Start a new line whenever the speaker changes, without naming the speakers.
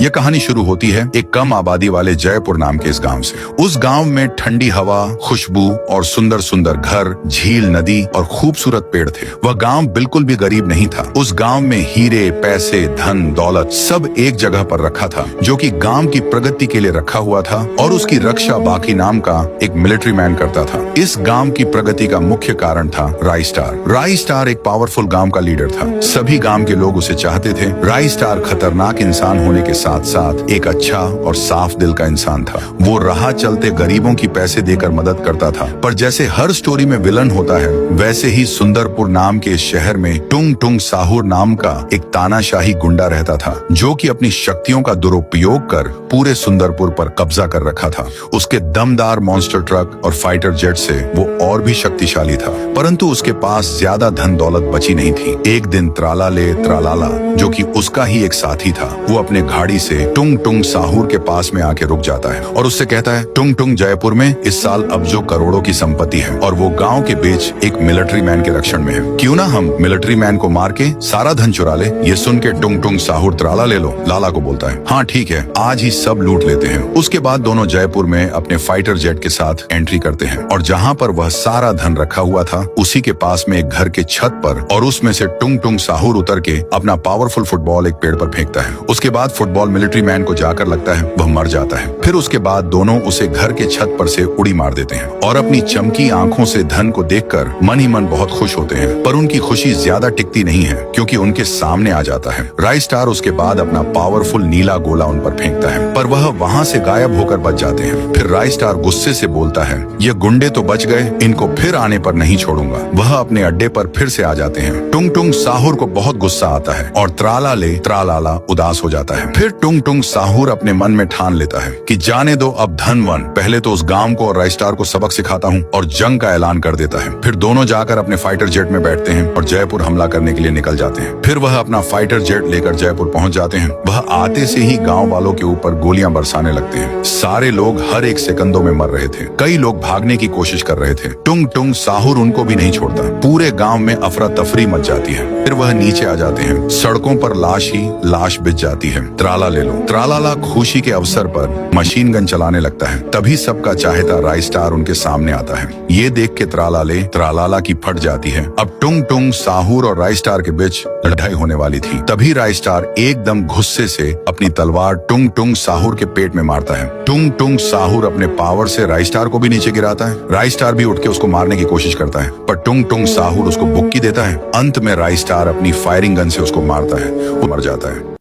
ये कहानी शुरू होती है एक कम आबादी वाले जयपुर नाम के इस गांव से। उस गांव में ठंडी हवा, खुशबू और सुंदर सुंदर घर, झील, नदी और खूबसूरत पेड़ थे। वह गांव बिल्कुल भी गरीब नहीं था। उस गांव में हीरे, पैसे, धन, दौलत सब एक जगह पर रखा था, जो कि गांव की प्रगति के लिए रखा हुआ था, और उसकी रक्षा बाकी नाम का एक मिलिट्री मैन करता था। इस गांव की प्रगति का मुख्य कारण था राई स्टार। राई स्टार एक पावरफुल गांव का लीडर था। सभी गांव के लोग उसे चाहते थे। राई स्टार खतरनाक इंसान होने के साथ साथ एक अच्छा और साफ दिल का इंसान था। वो राह चलते गरीबों की पैसे देकर मदद करता था। पर जैसे हर स्टोरी में विलन होता है, वैसे ही सुंदरपुर नाम के इस शहर में टुंग टुंग साहुर नाम का एक तानाशाही गुंडा रहता था, जो कि अपनी शक्तियों का दुरुपयोग कर पूरे सुंदरपुर पर कब्जा कर रखा था। उसके दमदार मॉन्स्टर ट्रक और फाइटर जेट से वो और भी शक्तिशाली था, परंतु उसके पास ज्यादा धन दौलत बची नहीं थी। एक दिन त्रालाला, जो कि उसका ही एक साथी था, वो अपने गाड़ी से टुंग टुंग साहुर के पास में आके रुक जाता है और उससे कहता है, टुंग टुंग जयपुर में इस साल अब्जों करोड़ों की संपत्ति है और वो गांव के बीच एक मिलिट्री मैन के रक्षण में है। क्यों ना हम मिलिट्री मैन को मार के सारा धन चुरा ले। ये सुन के टुंग टुंग साहुर त्राला ले लो लाला को बोलता है, हाँ ठीक है, आज ही सब लूट लेते हैं। उसके बाद दोनों जयपुर में अपने फाइटर जेट के साथ एंट्री करते हैं और जहाँ पर वह सारा धन रखा हुआ था, उसी के पास में एक घर के छत पर, और उसमें से टुंग टुंग साहुर उतर के अपना पावरफुल फुटबॉल एक पेड़ पर फेंकता है। उसके बाद फुटबॉल मिलिट्री मैन को जाकर लगता है, वह मर जाता है। फिर उसके बाद दोनों उसे घर के छत पर से उड़ी मार देते हैं और अपनी चमकी आंखों से धन को देखकर मन ही मन बहुत खुश होते हैं। पर उनकी खुशी ज्यादा टिकती नहीं है, क्योंकि उनके सामने आ जाता है राई स्टार। उसके बाद अपना पावरफुल नीला गोला उन पर फेंकता है, पर वह वहाँ से गायब होकर बच जाते हैं। फिर राई स्टार गुस्से से बोलता है, ये गुंडे तो बच गए, इनको फिर आने पर नहीं छोड़ूंगा। वह अपने अड्डे पर फिर से आ जाते हैं। टुंग टुंग साहुर को बहुत गुस्सा आता है और त्रालाला उदास हो जाता है। फिर टुंग टुंग साहुर अपने मन में ठान लेता है कि जाने दो अब धनवन, पहले तो उस गांव को और राई स्टार को सबक सिखाता हूँ, और जंग का ऐलान कर देता है। फिर दोनों जाकर अपने फाइटर जेट में बैठते हैं और जयपुर हमला करने के लिए निकल जाते हैं। फिर वह अपना फाइटर जेट लेकर जयपुर पहुंच जाते हैं। वह आते से ही गांव वालों के ऊपर गोलियां बरसाने लगते हैं। सारे लोग हर एक सेकंडों में मर रहे थे। कई लोग भागने की कोशिश कर रहे थे। टुंग टुंग साहुर उनको भी नहीं छोड़ता। पूरे गांव में अफरा तफरी मच जाती है। फिर वह नीचे आ जाते हैं। सड़कों पर लाश ही लाश बिछ जाती है। त्रालाला खुशी के अवसर पर मशीन गन चलाने लगता है। तभी सबका चाहता राई स्टार उनके सामने आता है। ये देख के त्रालाला की फट जाती है। अब टुंग टुंग साहुर और राई स्टार के बीच लड़ाई होने वाली थी। तभी राई स्टार एकदम गुस्से से अपनी तलवार टुंग टुंग साहुर के पेट में मारता है। टुंग टुंग साहुर अपने पावर से राई स्टार को भी नीचे गिराता है। राई स्टार भी उठ के उसको मारने की कोशिश करता है, पर टुंग टुंग साहुर उसको बुक्की देता है। अंत में राई स्टार अपनी फायरिंग गन से उसको मारता है, वो मर जाता है।